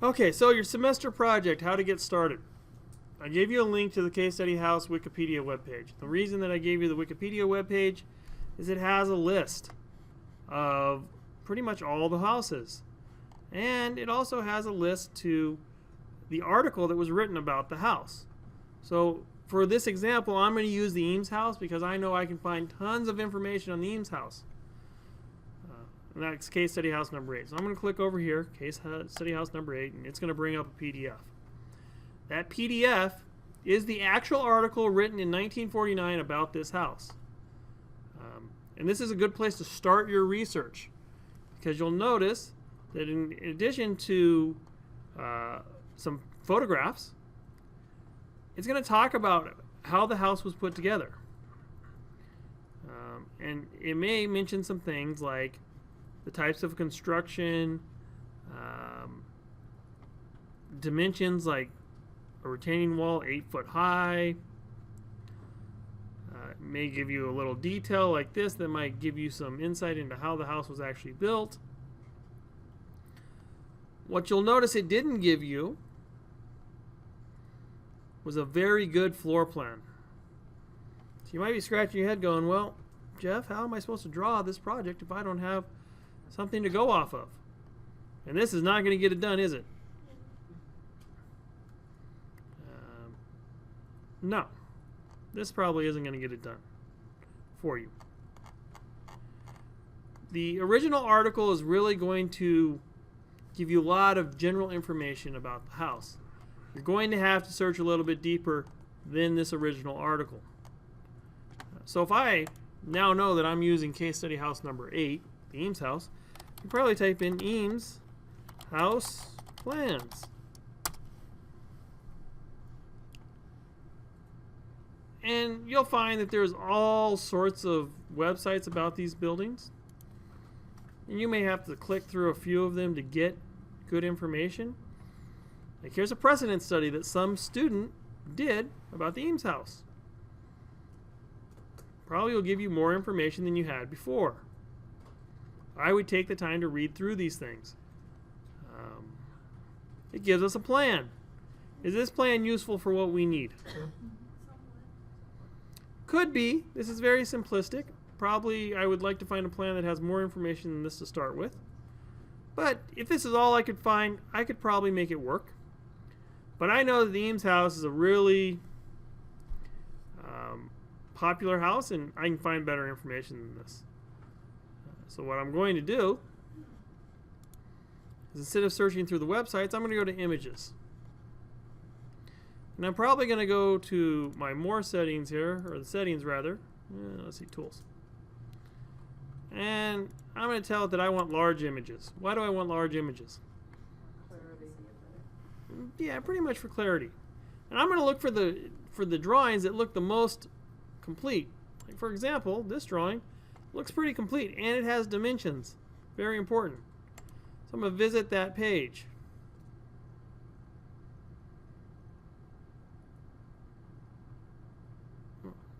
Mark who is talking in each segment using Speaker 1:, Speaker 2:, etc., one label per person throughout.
Speaker 1: Okay, so your semester project, how to get started. I gave you a link to the Case Study House Wikipedia webpage. The reason that I gave you the Wikipedia webpage is it has a list of pretty much all the houses. And it also has a list to the article that was written about the house. So for this example, I'm going to use the Eames house because I know I can find tons of information on the Eames house. And that's Case Study House number 8. So I'm going to click over here, Case Study House number 8, and it's going to bring up a PDF. That PDF is the actual article written in 1949 about this house. And this is a good place to start your research because you'll notice that in addition to some photographs, it's going to talk about how the house was put together. And it may mention some things like the types of construction, dimensions like a retaining wall 8 foot high. It may give you a little detail like this that might give you some insight into how the house was actually built. What you'll notice it didn't give you was a very good floor plan. So you might be scratching your head going, well, Jeff, how am I supposed to draw this project if I don't have something to go off of? And this is not going to get it done, is it? No. This probably isn't going to get it done for you. The original article is really going to give you a lot of general information about the house. You're going to have to search a little bit deeper than this original article. So if I now know that I'm using Case Study House number 8, the Eames house, you can probably type in Eames house plans. And you'll find that there's all sorts of websites about these buildings. And you may have to click through a few of them to get good information. Like here's a precedent study that some student did about the Eames house. Probably will give you more information than you had before. I would take the time to read through these things. It gives us a plan. Is this plan useful for what we need? Could be. This is very simplistic. Probably I would like to find a plan that has more information than this to start with. But if this is all I could find, I could probably make it work. But I know that the Eames house is a really popular house, and I can find better information than this. So what I'm going to do is instead of searching through the websites, I'm going to go to images. And I'm probably going to go to my more settings here, or the settings rather. Let's see, tools. And I'm going to tell it that I want large images. Why do I want large images?
Speaker 2: Clarity.
Speaker 1: Yeah, pretty much for clarity. And I'm going to look for the drawings that look the most complete. Like for example, this drawing looks pretty complete and it has dimensions. Very important. So I'm going to visit that page.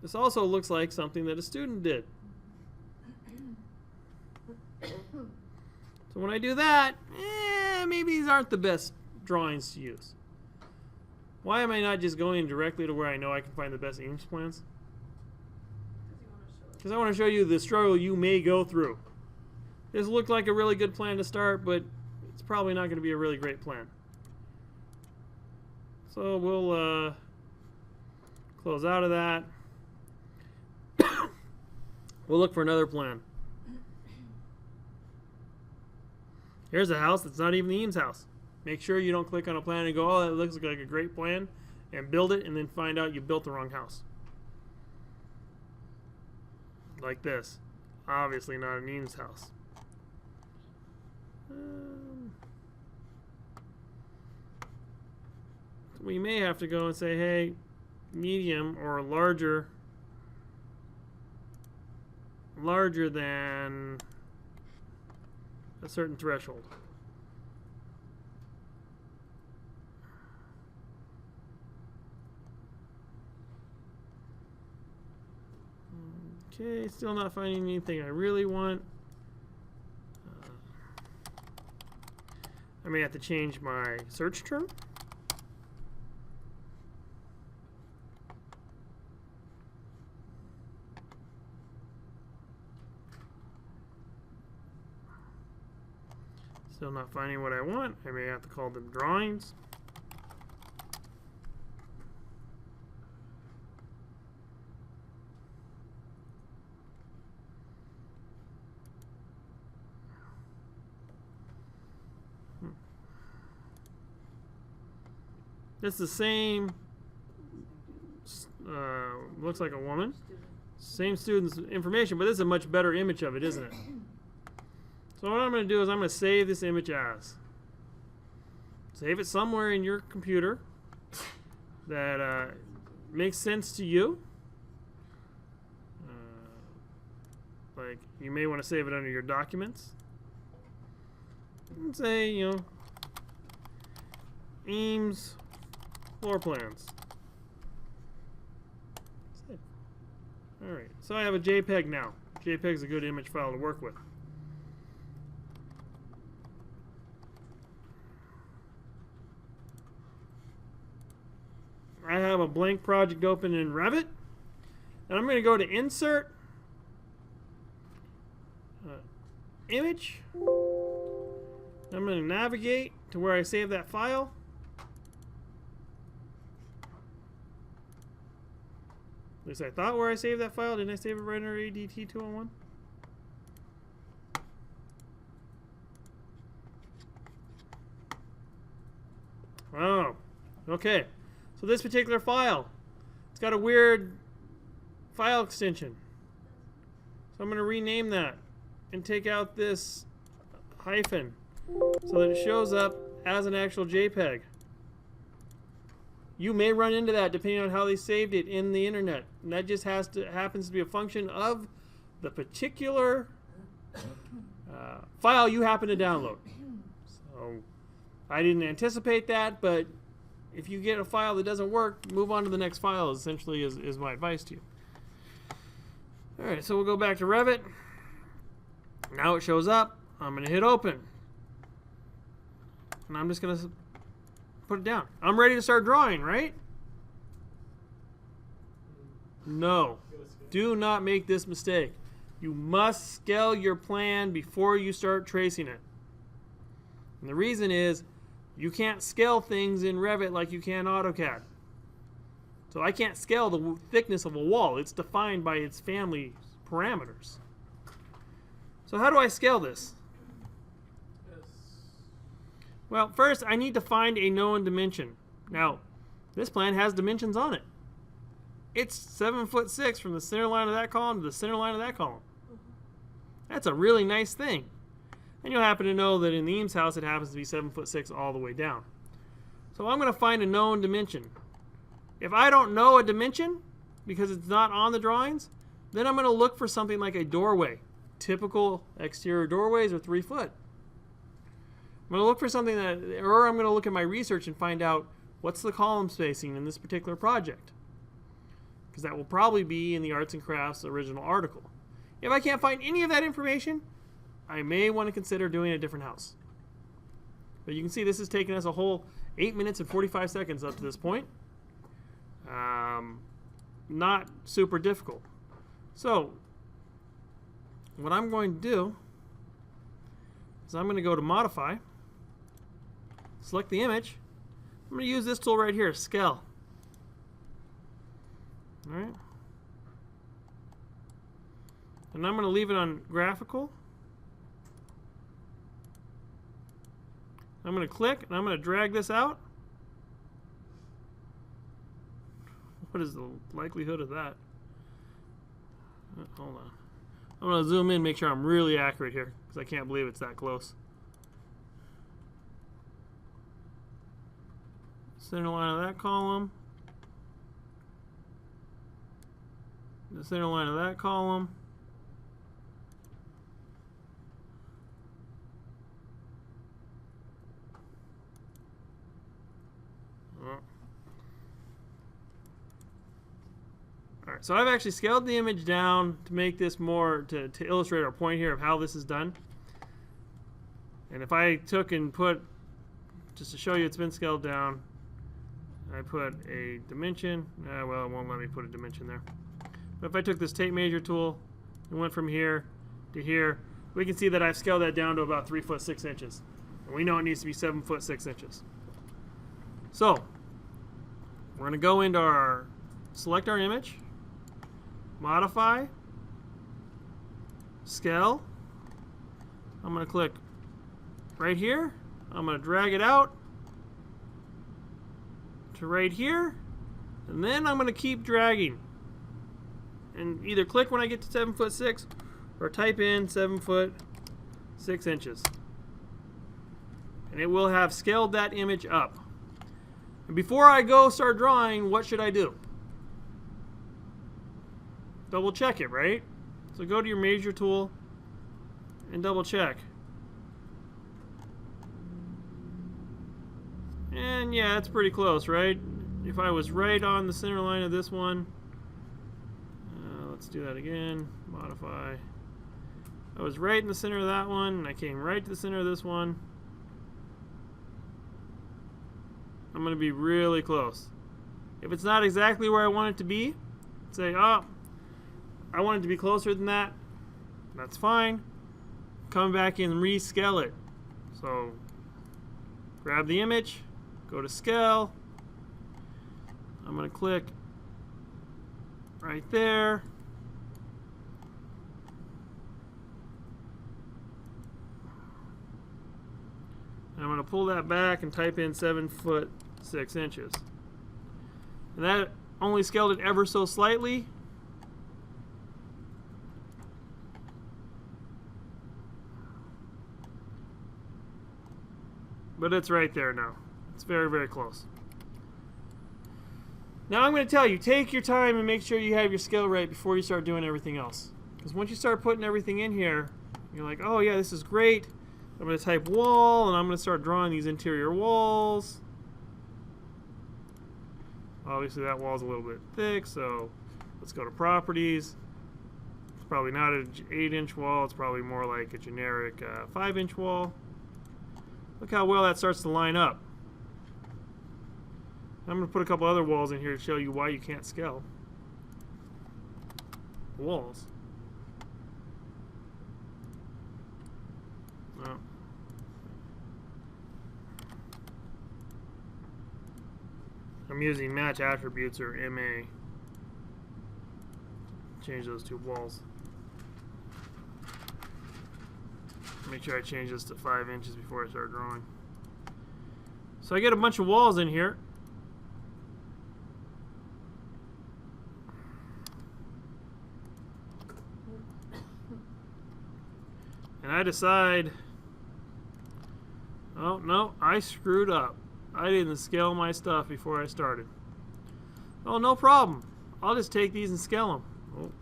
Speaker 1: This also looks like something that a student did. So when I do that, maybe these aren't the best drawings to use. Why am I not just going directly to where I know I can find the best Eames plans? Because I want to show you the struggle you may go through. This looked like a really good plan to start, but it's probably not going to be a really great plan. So we'll close out of that. We'll look for another plan. Here's a house that's not even the Eames house. Make sure you don't click on a plan and go, oh, that looks like a great plan, and build it, and then find out you built the wrong house. Like this. Obviously not an Eames house. We may have to go and say, hey, medium or larger than a certain threshold. Okay, still not finding anything I really want. I may have to change my search term. Still not finding what I want. I may have to call them drawings. It's the same, looks like a woman. Same student's information, but this is a much better image of it, isn't it? So what I'm going to do is I'm going to save this image as. Save it somewhere in your computer that makes sense to you. Like you may want to save it under your documents. And say, you know, Eames floor plans. Alright, so I have a JPEG now. JPEG is a good image file to work with. I have a blank project open in Revit, and I'm going to go to Insert, Image. I'm going to navigate to where I saved that file. At least I thought where I saved that file. Didn't I save it right under ADT 201? Oh, okay. So this particular file, it's got a weird file extension. So I'm going to rename that and take out this hyphen so that it shows up as an actual JPEG. You may run into that depending on how they saved it in the internet, and that just happens to be a function of the particular file you happen to download. So I didn't anticipate that, but if you get a file that doesn't work, move on to the next file. Essentially, is my advice to you. All right, so we'll go back to Revit. Now it shows up. I'm going to hit open, and I'm just going to put it down. I'm ready to start drawing, right? No. Do not make this mistake. You must scale your plan before you start tracing it. And the reason is you can't scale things in Revit like you can AutoCAD. So I can't scale the thickness of a wall. It's defined by its family parameters. So how do I scale this? Well, first I need to find a known dimension. Now, this plan has dimensions on it. It's 7'6" from the center line of that column to the center line of that column. That's a really nice thing. And you'll happen to know that in the Eames house it happens to be 7'6" all the way down. So I'm going to find a known dimension. If I don't know a dimension, because it's not on the drawings, then I'm going to look for something like a doorway. Typical exterior doorways are 3 foot. I'm going to look for something that, or I'm going to look at my research and find out what's the column spacing in this particular project. Because that will probably be in the Arts and Crafts original article. If I can't find any of that information, I may want to consider doing a different house. But you can see this has taken us a whole 8 minutes and 45 seconds up to this point. Not super difficult. So, what I'm going to do is I'm going to go to Modify, select the image. I'm going to use this tool right here, Scale. All right. And I'm going to leave it on Graphical. I'm going to click, and I'm going to drag this out. What is the likelihood of that? Hold on. I'm going to zoom in, make sure I'm really accurate here, because I can't believe it's that close. Center line of that column. The center line of that column. Alright, so I've actually scaled the image down to make this more, to illustrate our point here of how this is done. And if I took and put just to show you it's been scaled down, I put a dimension. Well, it won't let me put a dimension there. But if I took this tape measure tool and went from here to here, we can see that I've scaled that down to about 3 foot 6 inches. And we know it needs to be 7 foot 6 inches. So we're going to go into our, select our image, modify, scale. I'm going to click right here. I'm going to drag it out to right here. And then I'm going to keep dragging. And either click when I get to 7 foot 6 or type in 7 foot 6 inches. And it will have scaled that image up. And before I go start drawing, what should I do? Double check it, right? So go to your measure tool and double check. And yeah, it's pretty close, right? If I was right on the center line of this one, let's do that again, modify. I was right in the center of that one, and I came right to the center of this one. I'm going to be really close. If it's not exactly where I want it to be, say, oh, I want it to be closer than that. That's fine. Come back and rescale it. So grab the image, go to scale. I'm going to click right there. And I'm going to pull that back and type in 7 foot 6 inches. And that only scaled it ever so slightly. But it's right there now. It's very, very close. Now I'm going to tell you, take your time and make sure you have your scale right before you start doing everything else. Because once you start putting everything in here, you're like, oh yeah, this is great. I'm going to type wall, and I'm going to start drawing these interior walls. Obviously that wall's a little bit thick, so let's go to properties. It's probably not an 8-inch wall, it's probably more like a generic 5-inch wall. Look how well that starts to line up. I'm going to put a couple other walls in here to show you why you can't scale walls. Oh. I'm using match attributes, or MA. Change those two walls. Make sure I change this to 5 inches before I start drawing. So I get a bunch of walls in here. And I decide, oh no, I screwed up. I didn't scale my stuff before I started. Oh, no problem. I'll just take these and scale them. Oh.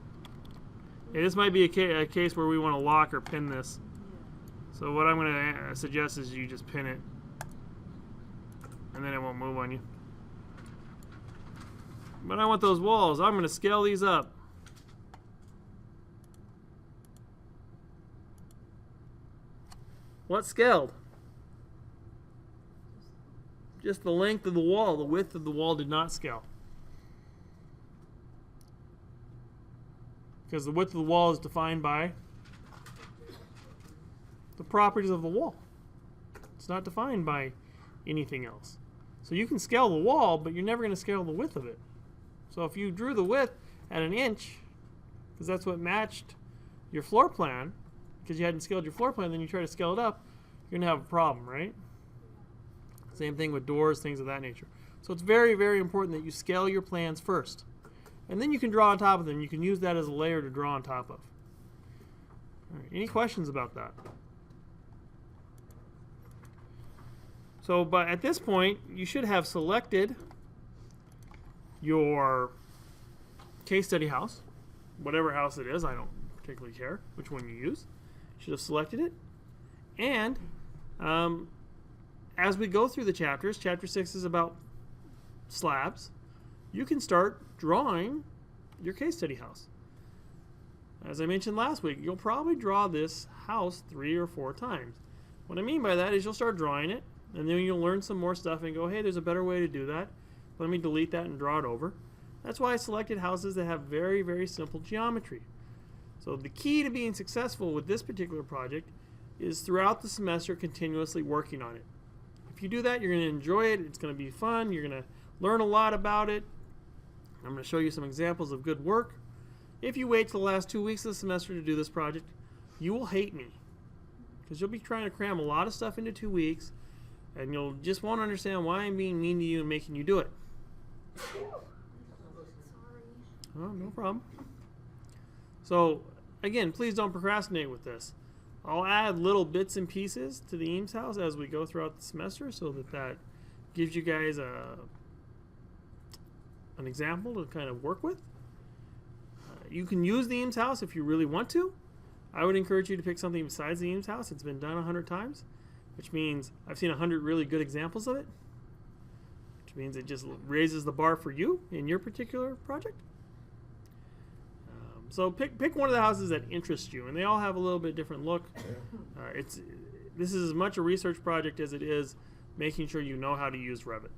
Speaker 1: Yeah, this might be a case where we want to lock or pin this. So what I'm going to suggest is you just pin it, and then it won't move on you. But I want those walls. I'm going to scale these up. What scaled? Just the length of the wall. The width of the wall did not scale. Because the width of the wall is defined by the properties of the wall. It's not defined by anything else. So you can scale the wall, but you're never going to scale the width of it. So if you drew the width at 1 inch, because that's what matched your floor plan, because you hadn't scaled your floor plan, then you try to scale it up, you're going to have a problem, right? Same thing with doors, things of that nature. So it's very, very important that you scale your plans first. And then you can draw on top of them. You can use that as a layer to draw on top of. All right, any questions about that? So, but at this point, you should have selected your case study house, whatever house it is. I don't particularly care which one you use. You should have selected it. And as we go through the chapters, chapter 6 is about slabs. You can start drawing your case study house. As I mentioned last week, you'll probably draw this house 3 or 4 times. What I mean by that is you'll start drawing it, And then you'll learn some more stuff and go, hey, there's a better way to do that. Let me delete that and draw it over. That's why I selected houses that have very, very simple geometry. So the key to being successful with this particular project is throughout the semester continuously working on it. If you do that, you're going to enjoy it. It's going to be fun. You're going to learn a lot about it. I'm going to show you some examples of good work. If you wait till the last 2 weeks of the semester to do this project, you will hate me, because you'll be trying to cram a lot of stuff into 2 weeks, and you'll just won't understand why I'm being mean to you and making you do it.
Speaker 2: Sorry.
Speaker 1: Oh, no problem. So, again, please don't procrastinate with this. I'll add little bits and pieces to the Eames house as we go throughout the semester, so that gives you guys an example to kind of work with. You can use the Eames house if you really want to. I would encourage you to pick something besides the Eames house. It's been done 100 times, which means I've seen 100 really good examples of it, which means it just raises the bar for you in your particular project. So pick one of the houses that interests you, and they all have a little bit different look. This is as much a research project as it is making sure you know how to use Revit.